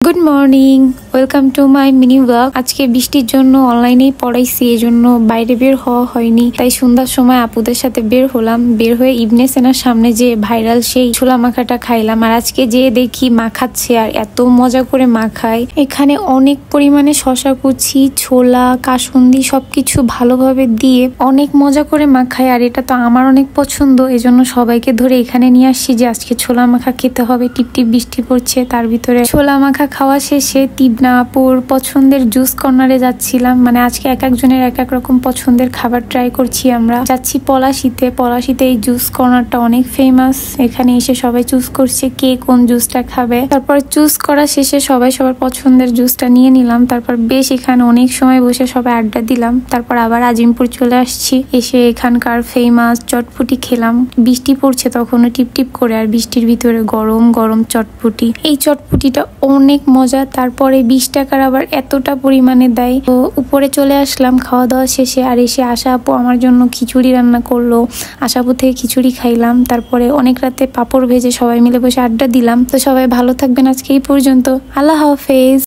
Good morning, welcome to my mini blog. আজকে বৃষ্টির জন্য অনলাইনেই পড়াইছি, এই জন্য বাইরে বের হওয়া হয়নি। তাই সন্ধ্যার সময় আপুদের সাথে বের হলাম। বের হয়ে ইবনে সেনার সামনে যে ভাইরাল সেই ছোলা মাখাটা খাইলাম। আর আজকে যে দেখি মাখাচ্ছে আর এত মজা করে মাখায়। এখানে অনেক পরিমাণে শশা কুচি, ছোলা, কাসুন্দি সবকিছু ভালোভাবে দিয়ে অনেক মজা করে মাখায়। আর এটা তো আমার অনেক পছন্দ, এজন্য সবাইকে ধরে এখানে নিয়ে আসছি যে আজকে ছোলা মাখা খেতে হবে। টিপটিপ বৃষ্টি পড়ছে, তার ভিতরে ছোলা মাখা খাওয়া শেষে তিবনা আপুর পছন্দের জুস কর্নারে যাচ্ছিলাম। মানে আজকে এক একজনের এক এক রকম পছন্দের খাবার ট্রাই করছি। আমরা যাচ্ছি পলাশিতে এই জুস কর্নারটা অনেক ফেমাস। এখানে এসে সবাই চুজ করছে কে কোন জুসটা খাবে। তারপর চুজ করা শেষে সবাই সবার পছন্দের জুসটা নিয়ে নিলাম। তারপর বেশ এখানে অনেক সময় বসে সবাই আড্ডা দিলাম। তারপর আবার আজিমপুর চলে আসছি। এসে এখানকার ফেমাস চটপটি খেলাম। বৃষ্টি পড়ছে তখনও টিপটিপ করে, আর বৃষ্টির ভিতরে গরম গরম চটপটি। এই চটপটিটা অনেক মজা। তারপরে 20 টাকার আবার এতটা পরিমাণে দেয়। তো উপরে চলে আসলাম খাওয়া দাওয়া শেষে। আর এসে আশা আপু আমার জন্য খিচুড়ি রান্না করলো। আশা আপু থেকে খিচুড়ি খাইলাম। তারপরে অনেক রাতে পাপড় ভেজে সবাই মিলে বসে আড্ডা দিলাম। তো সবাই ভালো থাকবেন, আজকে এই পর্যন্ত। আল্লাহ হাফেজ।